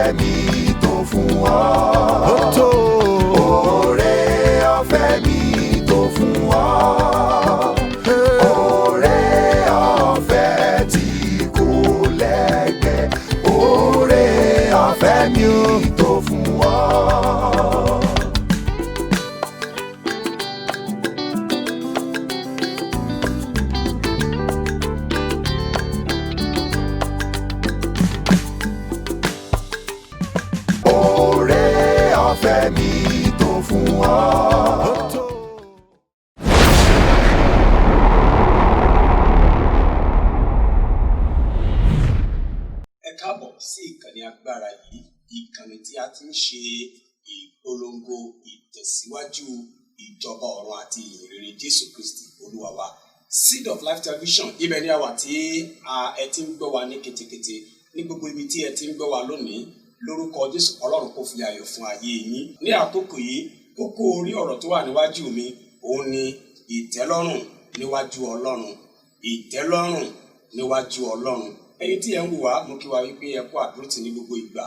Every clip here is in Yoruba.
ọ̀fẹ́ mi tó fún ọ. Ó tó. Oore ọ̀fẹ́ mi tó fún ọ. Oore ọ̀fẹ́ tí kò lẹ́gbẹ́. Oore ọ̀fẹ́ mi tó fún ọ. Oore ọ̀fẹ́ mi tó fún ọ. Ẹ káàbọ̀ sí ìkànnì agbára yìí, ìkànnì tí a ti ń ṣe ìpolongo ìtẹ̀síwájú ìjọba ọ̀run àti ìyìnrere Jésù Kristi Olúwa wa. Seed of Life Television, ibẹ̀ ni a wà tí ẹ ti ń gbọ́ wa ní ketekete ní gbogbo ibi tí ẹ ti ń gbọ́ wa lónìí. Lórúkọ Jésù, Ọlọ́run kó fi ayọ̀ fún ayé yín. Ní àkókò yìí, kókó orí ọ̀rọ̀ tó wà níwájú mi òun ni ìtẹ́lọ́rùn níwájú Ọlọ́run. Ìtẹ́lọ́rùn níwájú Ọlọ́run. Ẹ̀yin tí ẹ ń wò wá, mo kí wa wípé ẹ kú àdúrótì ní gbogbo ìgbà.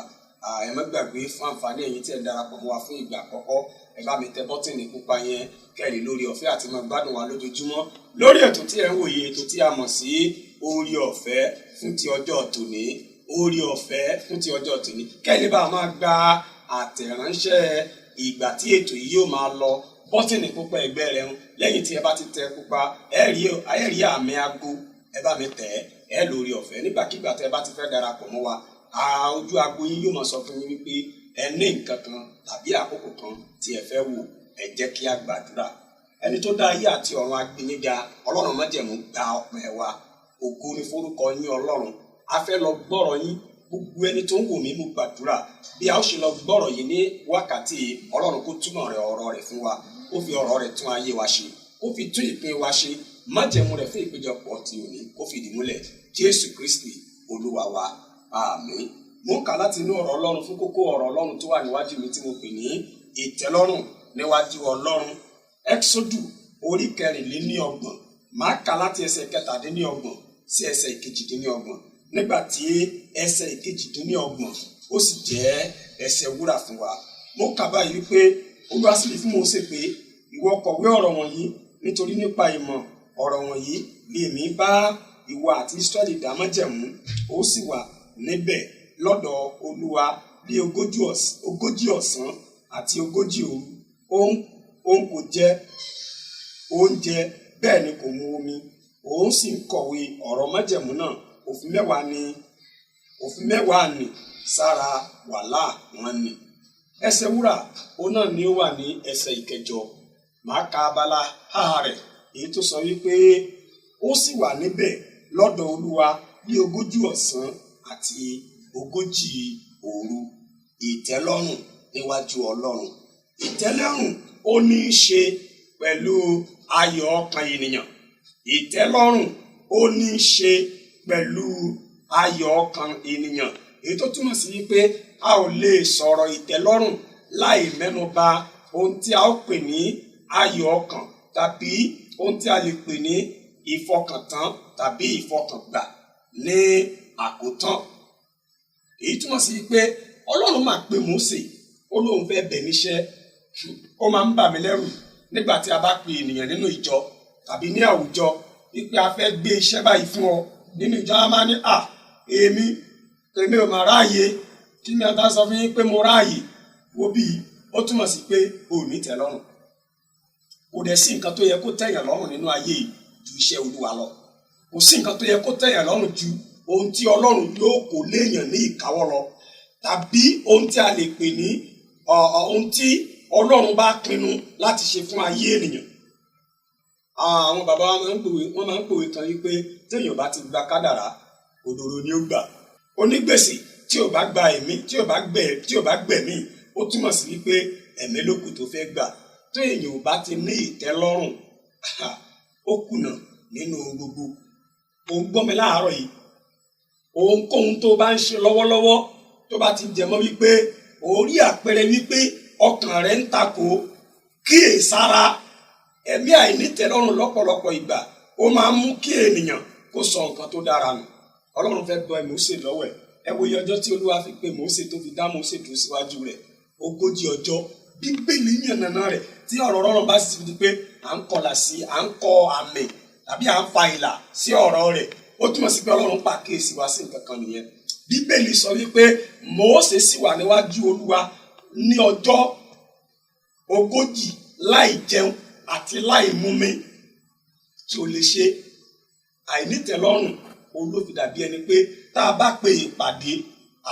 Ẹ má gbàgbé fún àǹfààní ẹ̀yin tí ẹ darapọ̀ mọ́ wa fún ìgbà àkọ́kọ́, ẹ bá mi tẹ bọ́tìnì pupa yẹn kẹ́rì lórí ọ̀fẹ́ àti máa gbádùn wa lójoojúmọ́ lórí ètò tí ẹ ń wòye, ètò tí a mọ̀ sí orí ọ̀fẹ́ fún ti ọjọ́ tòní. Orí ọ̀fẹ́ fún ti ọjọ́ tòní, kẹ́lẹ́ bá máa gba àtẹ̀ránṣẹ́ ìgbà tí ètò yìí yóò máa lọ. Bọ́tìnì pupa ẹgbẹ́ rẹ̀ ń lẹ́yìn tí ẹ bá ti tẹ pupa, ẹ rí àmì aago, ẹ bá mi tẹ̀ ẹ lórí ọ̀fẹ́. Nígbàkigbà tẹ bá ti fẹ́ darapọ̀ mọ́ wa, ojú aago yín yóò máa sọ fún yín wípé ẹ ní nǹkan kan tàbí àkókò kan tí ẹ fẹ́ wò. Ẹ jẹ́ kí a gbàdúrà. Ẹni tó dá ayé àti ọ̀run agbéniga, Ọlọ́run májẹ̀mú gba ọpẹ́ wa. Ògo ni forúkọ yín Ọlọ́run. A fẹ́ lọ gbọ́rọ̀ yín. Gbogbo ẹni tó ń wò mí, mo gbàdúrà bí a ó ṣe lọ gbọ́rọ̀ yìí ní wákàtí, Ọlọ́run kó túmọ̀ ọ̀rọ̀ rẹ̀ fún wa, kó fi ọ̀rọ̀ rẹ̀ tún ayé wa ṣe, kó fi tún ìpín wa ṣe. Májẹ̀mú rẹ̀ fún ìpéjọpọ̀ ti òní kó fìdí múlẹ̀. Jésù Kristi Olúwa wa. Àmín. Mo ń kà láti inú ọ̀rọ̀ Ọlọ́run fún kókó ọ̀rọ̀ Ọlọ́run tó wà níwájú mi tí mo pè ní ìtẹ́lọ́rùn níwájú Ọlọ́run. Ẹ́kísódù orí 24. Màá kà láti ẹsẹ̀ 27 sí ẹsẹ̀ 28. Nígbà tí ẹsẹ̀ 28 ó sì jẹ́ ẹsẹ̀ wúrà fún wa. Mo kà báyìí wípé Olúwa sì wí fún Mósè pé, ìwọ kọ̀wé ọ̀rọ̀ wọ̀nyí, nítorí nípa ìmọ̀ ọ̀rọ̀ wọ̀nyí ni èmi bá ìwọ àti Ísírẹ́lì dá májẹ̀mú. Ó sì wà níbẹ̀ lọ́dọ̀ Olúwa bí 40 ọ̀sán àti 40 òru. Òun kò jẹ oúnjẹ, bẹ́ẹ̀ ni kò mu omi. Òun sì ń kọ̀wé ọ̀rọ̀ májẹ̀mú náà. Òfin mẹ́wàá ni sára wàhálà wọn ni. Ẹsẹ̀ wúrà òun náà ni ó wà ní ẹsẹ̀ 9. Màá ka abala rẹ̀ èyí tó sọ wípé ó sì wà níbẹ̀ lọ́dọ̀ Olúwa bí 40 ọ̀sán àti 40 òru. Ìtẹ́lọ́rùn níwájú Ọlọ́run. Ìtẹ́lọ́rùn ó ní í ṣe pẹ̀lú ayọ̀ ọkàn ènìyàn. Ìtẹ́lọ́rùn ó ní í ṣe pẹ̀lú ayọ̀ ọkàn ènìyàn. Èyí tó túmọ̀ sí wípé a ò lè sọ̀rọ̀ ìtẹ́lọ́rùn láì mẹ́nuba ohun tí a ó pè ní ayọ̀ ọkàn tàbí ohun tí a lè pè ní ìfọkàntán tàbí ìfọkàngbà ní àkótán. Èyí túmọ̀ sí pé Ọlọ́run máa pe Mósè, ó lóun fẹ́ bẹ̀ níṣẹ́. Ó máa ń bà mí lẹ́rù nígbà tí a bá pe ènìyàn nínú ìjọ tàbí ní àwùjọ wípé a fẹ́ gbé iṣẹ́ báyìí fún ọ. Nínú ìjọ a máa ní èmi ò máa ráàyè, kí ni ọ̀tá sọ fún yín pé mo ráàyè. Wo bí ó túmọ̀ sí pé o ò ní tẹ́ lọ́rùn. Kò dẹ̀ sí nǹkan tó yẹ kó tẹ́yàn lọ́rùn nínú ayé ju iṣẹ́ Olúwa lọ. Kò sí nǹkan tó yẹ kó tẹ́yàn lọ́rùn ju ohun tí Ọlọ́run yóò kó léèyàn ní ìkáwọ́ lọ, tàbí ohun tí a lè pè ní ohun tí Ọlọ́run bá pinnu láti ṣe fún ayé ènìyàn. Àwọn bàbá wa máa ń pòwe kan wípé téèyàn bá ti gba kádàrá, òdòrò ni ó gbà. Onígbèsè tí ò bá gba ẹ̀mí, tí ò bá gbẹ̀mí, ó túmọ̀ sí wípé ẹ̀mí lókù tó fẹ́ gbà. Téèyàn ò bá ti ní ìtẹ́lọ́rùn, ó kùnà nínú gbogbo. Ó ń gbọ́ mi láàárọ̀ yìí. Ohunkóhun tó bá ń ṣe lọ́wọ́lọ́wọ́ tó bá ti jẹmọ́ wípé orí àpẹẹrẹ wípé ọkàn rẹ̀ ń takò, kíyèsára. Ẹ̀mí àìnítẹ́lọ́rùn lọ́pọ̀lọpọ̀ ìgbà ó máa ń mú kí ènìyàn kó sọ nǹkan tó dára nù. Ọlọ́run fẹ́ bọ́ Mósè lọ́wọ́ ẹ̀ ẹ wo iye ọjọ́ tí Olúwa fi pè Mósè tó fi dá Mósè dúró síwájú rẹ̀ 40 ọjọ́. Bíbélì yànnàná rẹ̀ tí ọ̀rọ̀ Ọlọ́run bá sì fi di pé à ń kọlà sí à ń kọ àmì tàbí à ń fa ìlà sí ọ̀rọ̀ rẹ̀, ó túmọ̀ sí pé Ọlọ́run pàkíyèsí wa sí nǹkan kan nìyẹn. Bíbélì sọ wípé Mósè sì wà níwájú Olúwa ní ọjọ́ 40 láì jẹun àti láì mumi. Tí o lè ṣe àìnítẹ́lọ́rùn òun ló fi dàbí ẹni pé tá a bá pe ìpàdé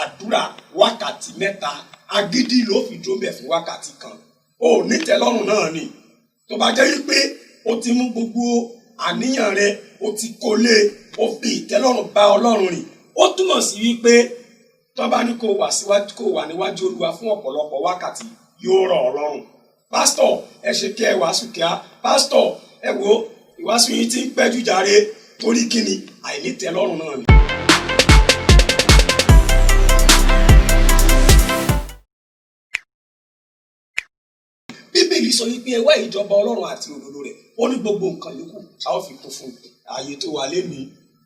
àdúrà wákàtí 3 agídí ló fi dúró bẹ̀ fún wákàtí kan. O nítẹ́lọ́rùn náà ni. Tó bá jẹ́ wípé o ti mú gbogbo àníyàn rẹ o ti kó lé o fi ìtẹ́lọ́rùn bá Ọlọ́run rìn, ó túmọ̀ sí wípé tó bá ní kó wà níwájú Olúwa fún ọ̀pọ̀lọpọ̀ wákàtí yóò rọ̀ ọ́ lọ́rùn. Pásítọ̀ ẹ ṣe kí ẹ wàásù kíá, pásítọ̀ ẹ wo ìwàásù yìí ti ń pẹ́ jù jàre, torí kíni àìnítẹ́lọ́rùn náà ni. Bíbélì sọ wípé ẹ wá ìjọba Ọlọ́run àti òdodo rẹ̀, ó ní gbogbo nǹkan yòókù a ó fi kún fún un. Ààyè tó wà lẹ́nu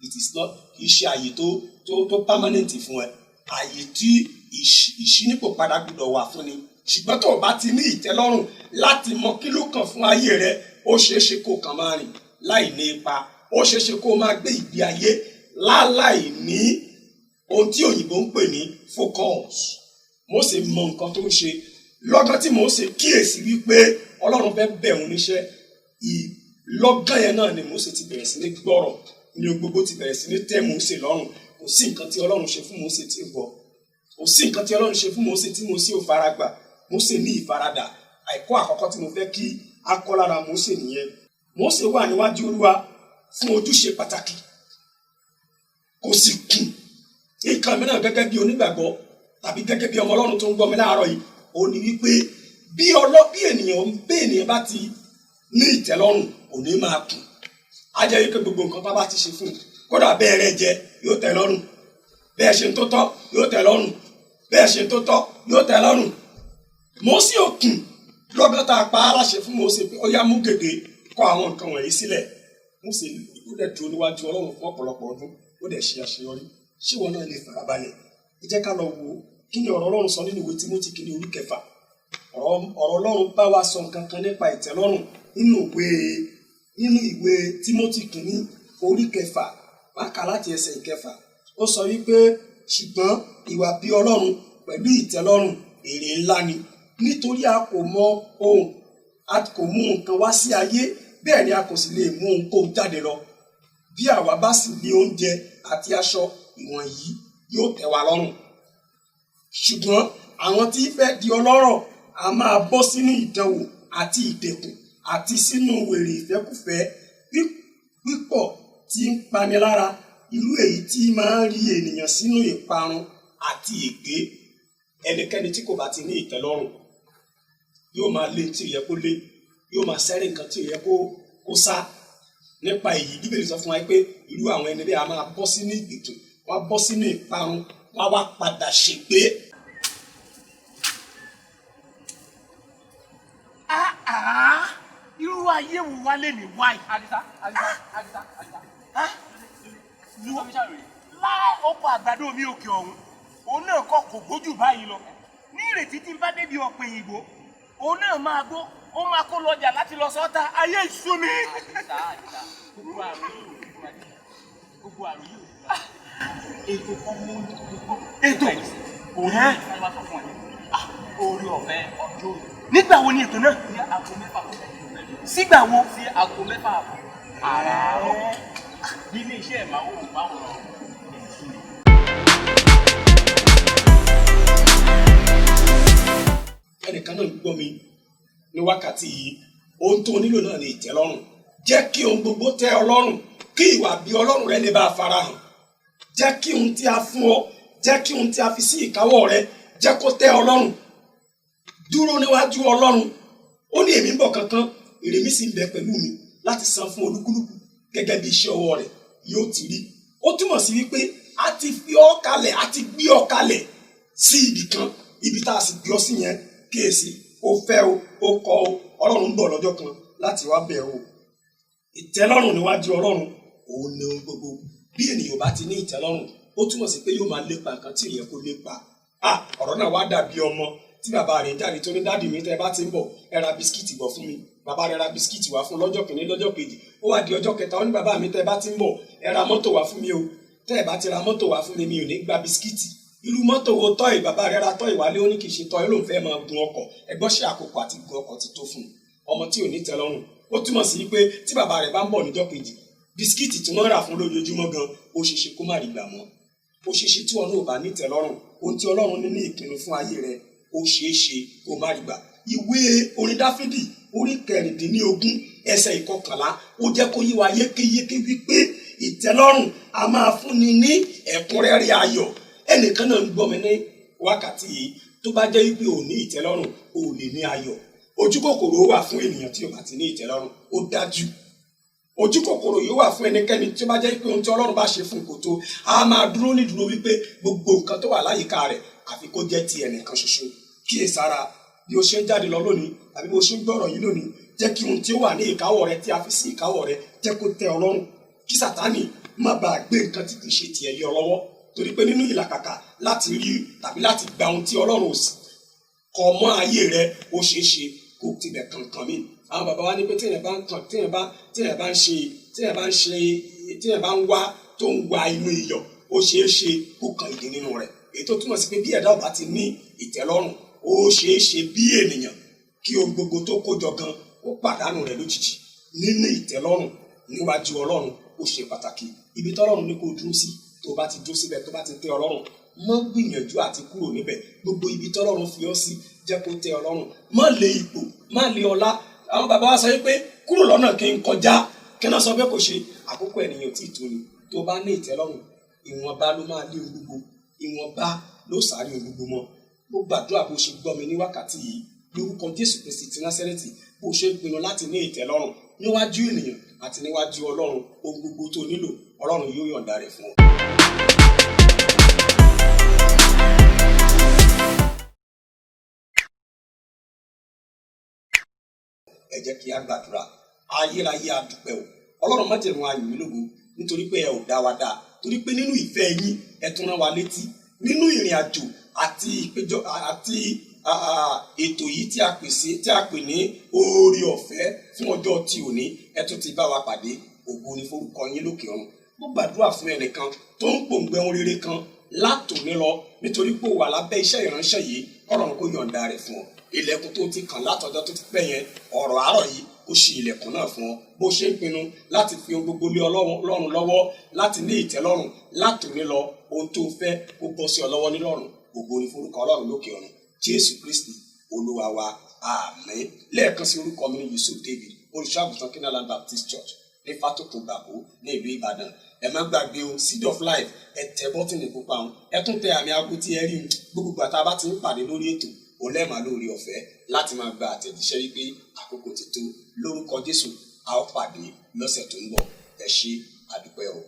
it is not kì í ṣe ààyè tó permanent fún ẹ, ààyè tí ìṣínípò padà gbọ́dọ̀ wà fún ni. Ṣùgbọ́n tó o bá ti ní ìtẹ́lọ́rùn láti mọ kí ló kàn fún ayé rẹ, ó ṣeé ṣe kó kàn máa rìn láì ní ipa, ó ṣeé ṣe kó máa gbé ìgbé ayé láláì ní ohun tí òyìnbó ń pè ní focus. Mósè mọ nǹkan tó ń ṣe. Lọ́gán tí Mósè kíyèsí wípé Ọlọ́run fẹ́ bẹ̀ òun níṣẹ́, lọ́gán yẹn náà ni Mósè ti bẹ̀rẹ̀ sí ní gbọ́rọ̀, ní gbogbo ti bẹ̀rẹ̀ sí ní tẹ́ Mósè lọ́rùn. Kò sí nǹkan tí Ọlọ́run ṣe fún Mósè tí ó gbọ́. Kò sí nǹkan tí Ọlọ́run ṣe fún Mósè tí Mósè ò faragbà. Mósè ní ìfaradà. Àìkọ́ àkọ́kọ́ tí mo fẹ́ kí a kọ́ lára Mósè nìyẹn. Mósè wà níwájú Olúwa fún ojúṣe pàtàkì. Kò sì kùn. Nǹkan mìíràn gẹ́gẹ́ bí onígbàgbọ́ tàbí gẹ́gẹ́ bí ọmọ Ọlọ́run tó ń gbọ́ mi láàárọ̀ yìí, ó ní wípé bí ènìyàn bá ti ní ìtẹ́lọ́rùn kò ní máa kùn. Á jẹ́ wípé gbogbo nǹkan tó bá ti ṣe fún un, kódà bẹ́ẹ̀ rẹ jẹ yóò tẹ́ lọ́rùn, bẹ́ẹ̀ ṣe ń tó tọ́ yóò tẹ́ lọ́rùn, bẹ́ẹ̀ ṣe ń tó tọ́ yóò tẹ́ lọ́rùn. Mósè ò kùn. Lọ́gán tá a pa á láṣẹ fún Mósè pé ó yá mú gègé kọ àwọn nǹkan wọ̀nyí sílẹ̀. Mósè ó dẹ̀ dúró níwájú Ọlọ́run fún ọ̀pọ̀lọpọ̀ ọdún, ó dẹ̀ ṣe àṣeyọrí. Ṣé wọn náà lè farabalẹ̀? Ẹ jẹ́ ká lọ wo kí ni ọ̀rọ̀ Ọlọ́run sọ nínú ìwé Tímótì kìíní orí 6. Ọ̀rọ̀ Ọlọ́run bá wa sọ nǹkan kan nípa ìtẹ́lọ́rùn nínú ìwé Tímótì kìíní orí 6, máa kà láti ẹsẹ̀ 6. Ó sọ wípé ṣùgbọ́n ìwà bí Ọlọ́run pẹ̀lú ìtẹ́lọ́rùn èrè ńlá ni, nítorí a kò mú nǹkan wá sí ayé, bẹ́ẹ̀ ni a kò sì lè mú ohunkóhun jáde lọ. Bí àwa bá sì ní oúnjẹ àti aṣọ ìwọ̀nyí yóò tẹ́ wa lọ́rùn. Ṣùgbọ́n àwọn tí fẹ́ di ọlọ́rọ̀ a máa bọ́ sínú ìdánwò àti ìdẹ̀kùn àti sínú wèrè ìfẹ́kùfẹ́ pípọ̀ tí ń panilára, irú èyí tí máa ń rí ènìyàn sínú ìparun àti ègbé. Ẹnikẹ́ni tí kò bá ti ní ìtẹ́lọ́rùn yóò máa lé tí ó yẹ kó lé, yóò máa sẹ́rìn nǹkan tí ó yẹ kó sá. Nípa èyí Bíbélì sọ fún wa pé irú àwọn ẹni bẹ́ẹ̀ a máa bọ́ sínú ìgbèkùn, wọ́n á bọ́ sínú ìparun, wọ́n á wá padà ṣègbé. Irú ayé wo wá lè ní wáyé? Àdìsá. Láì ọkọ̀ àgbàdo mi òkè ọ̀hún, òun náà kọ́ kò gbójú báyìí lọ. Ní ìrètí tí n bá débi ọ̀pẹ ìgbò, òun náà máa gbó, ó máa kó lọ́jà láti lọ sọ́ta, ayé ìṣú mi. Àdìsá, gbogbo àrùn yìí ètò kan mú ètò òun ní ìfọwọ́ sọ fún ẹ. Orí ọ̀fẹ́ ọjọ́ òní. Nígbà wo ni ètò náà? Sí aago 6. Sígbà wo? Sí aago 6 àràárọ̀. Bí ilé iṣẹ́ ìmáwòrán rọ̀. Ẹnìkan náà gbọ́ mi ní wákàtí yìí, ohun tó nílò náà ni ìtẹ́lọ́rùn. Jẹ́ kí ohun gbogbo tẹ́ ọ lọ́rùn, kí ìwà bí Ọlọ́run rẹ lè bá farahàn. Jẹ́ kí ohun tí a fún ọ, jẹ́ kí ohun tí a fi sí ìkáwọ́ rẹ, jẹ́ kó tẹ́ ọ lọ́rùn. Dúró níwájú Ọlọ́run. Ó ní èmi ń bọ̀ kankan, èrè mi sì ń bẹ pẹ̀lú mi láti san fún olúkúlùkù gẹ́gẹ́ bí iṣẹ́ ọwọ́ rẹ̀ yóò ti rí. Ó túmọ̀ sí wípé a ti fi ọ́ kalẹ̀, a ti gbé ọ kalẹ̀ sí ibì kan, ibi tá a sì gbé ọ sí yẹn kíyèsí, ó fẹ́ o, ó kọ̀ o, Ọlọ́run ń bọ̀ lọ́jọ́ kan láti wá bẹ̀ o. Ìtẹ́lọ́rùn níwájú Ọlọ́run òun ni ohun gbogbo. Bí ènìyàn bá ti ní ìtẹ́lọ́rùn ó túmọ̀ sí pé yóò máa lépa nǹkan tí ìyẹn kó lépa. Ọ̀rọ̀ náà wá dàbí ọmọ tí bàbá rẹ̀ jáde tó ní dáàdì mi tẹ́ ẹ bá ti ń bọ̀ ẹ ra bisikíìtì bọ̀ fún mi. Bàbá rẹ̀ ra bisikíìtì wá fún lọ́jọ́ kìíní lọ́jọ́ kejì ó wá di ọjọ́ kẹta ó ní bàbá mi tẹ́ ẹ bá ti ń bọ̀ ẹ ra mọ́tò wá fún mi o, tẹ́ ẹ bá ti ra mọ́tò wá fún mi mi ò ní gba bisikíìtì. Irú mọ́tò wo tọ́ì bàbá rẹ̀ ra tọ́ì wálé ó ní kì í ṣe tọ́ì ló ń fẹ́ máa gun ọkọ̀, ẹgbọ́n ṣe àkókò àti gun ọkọ̀ ti tó fún un. Ọmọ tí ò ní tẹ́lọ́rùn ó túmọ̀ sí pé tí bàbá rẹ̀ bá ń bọ̀ níjọ́ kejì bisikíìtì tí wọ́n rà fún lójoojúmọ́ gan ó ṣe ṣe kó má rí gbà mọ́. Ó ṣe ṣe tí wọn náà bá ní tẹ́lọ́rùn ohun tí Ọlọ́run ní ní ìpinnu fún ayé rẹ̀ ó ṣeé ṣe kó má rí gbà. Ìwé orin Dáfídì orí 16 ẹsẹ̀ 11 ó jẹ́ kó yé wa yékéyéké wípé ìtẹ́lọ́rùn a máa fúnni ní ẹ̀kúnrẹ́rẹ́ ayọ̀. Ẹnìkan náà ń gbọ́ mi ní wákàtí yìí tó bá jẹ́ wípé ò ní ìtẹ́lọ́rùn ò lè ní ayọ̀. Ojú kòkòrò wà fún ènìyàn tí ó bá ti ní ìtẹ́lọ́rùn ó dájú. Ojú kòkòrò yóò wà fún ẹnikẹ́ni tí ó bá jẹ́ pé ohun tí Ọlọ́run bá ṣe fún kò tó a máa dúró nídúró wípé gbogbo nǹkan tó wà láyìíká rẹ̀ àfi kó jẹ́ ti ẹnìkan ṣoṣo. Kíyèsára bí o ṣe ń jáde lọ lónìí àbí bó ṣe ń gbọ́rọ̀ yìí lónìí jẹ́ kí ohun tí ó wà ní ìkáwọ́ rẹ tí a fi sí ìkáwọ́ rẹ jẹ́ kó tẹ́ ọ lọ́rùn. Kí Sátánì má bàa gbé nǹkan tí kì í ṣe tiẹ̀ lé ọ lọ́wọ́ torí pé nínú ìlàkàkà láti rí tàbí láti gba ohun tí Ọlọ́run kọ mọ́ ayé rẹ ó ṣeé ṣe kó tilẹ̀ kankan mi. Àwọn bàbá wa ní pé téèyàn bá ń wá tó ń wá inú iyọ̀ ó ṣeé ṣe kó kan ìdí nínú rẹ̀. Èyí tó túmọ̀ sí pé bí ẹ̀dá ò bá ti ní ìtẹ́lọ́rùn ó ṣeé ṣe bí ènìyàn kí ohun gbogbo tó kójọ gan ó pàdánù rẹ̀ lójijì. Níní ìtẹ́lọ́rùn níwájú Ọlọ́run ó ṣe pàtàkì. Ibi tọ́lọ́run ní kó dúró sí tó bá ti dúró síbẹ̀ tó bá ti tẹ́ Ọlọ́run mọ́ gbìyànjú àti kúrò níbẹ̀. Gbogbo ibi tọ́lọ́run fi ọ́ sí jẹ́ kó tẹ́ Ọlọ́run. Má lé ipò má lé ọlá. Àwọn bàbá wa sọ wípé kúrò lọ́nà kí n kọjá kí náà sọ bẹ́ẹ̀ kò ṣe àkókò ènìyàn tí ì tó ni. Tó bá ní ìtẹ́lọ́rùn ìwọ̀nba ló máa lé ohun gbogbo ìwọ̀nba ló sáré ohun gbogbo mọ́. Mo gbàdúrà bó ṣe gbọ́ mi ní wákàtí yìí lórúkọ Jésù Kristi ti Násárẹ́tì bó ṣe ń pinnu láti ní ìtẹ́lọ́rùn níwájú ènìyàn àti níwájú Ọlọ́run ohun gbogbo tó nílò Ọlọ́run yóò yọ̀ǹda rẹ̀ fún ọ. Ẹ jẹ́ kí a gbàdúrà. Ayérayé a dúpẹ́ o Ọlọ́run má jẹ́ wọn ayọ̀ yín lógo nítorí pé ẹ ò dá wa dá torí pé nínú ìfẹ́ yín ẹ tún rán wa létí nínú ìrìn àjò àti ìpéjọ àti ètò yìí tí a pè ní oore ọ̀fẹ́ fún ọjọ́ tí òní ẹ tún ti bá wa pàdé ògo ni forúkọ yín lókè ọ̀run. Mo gbàdúrà fún ẹnìkan tó ń pòǹgbẹ ohun rere kan látòní lọ nítorí pé ó wà lábẹ́ iṣẹ́ ìránṣẹ́ yìí Ọlọ́run kó yọ̀ǹda rẹ̀ fún ọ. Ilẹ̀kùn tó ti kàn látọjọ́ tó ti pẹ́ yẹn ọ̀rọ̀ àárọ̀ yìí ó ṣí ilẹ̀kùn náà fún ọ bó ṣe ń pinnu láti fi ohun gbogbo lé Ọlọ́run lọ́wọ́ láti ní ìtẹ́lọ́rùn látòní lọ ohun tó fẹ́ kó bọ́ sí ọ lọ́wọ́ nílọ́run. Ògo ni forúkọ Ọlọ́run lókè ọ̀run. Jésù Kristi Olúwa wa àmín. Lẹ́ẹ̀kan sí orúkọ mi ní Yusuf David olùṣọ́-àgùntàn Kenaland Baptist Church ní Fátòkun Gbàgbó ní ìlú Ìbàdàn. Ẹ má gbàgbé o Seed of Life ẹ tẹ bọ́tìnì pupa ọ̀hún ẹ tún tẹ àmì aago tí ẹ rí gbogbo àtà bá ti ń pàdé lórí ètò ó lẹ́ẹ̀ma lórí ọ̀fẹ́ láti máa gba àtẹ̀jíṣẹ́ wípé àkókò ti tó. Lórúkọ Jésù a ó pàdé lọ́sẹ̀ tó ń bọ̀. Ẹ ṣé àdúpẹ́ o.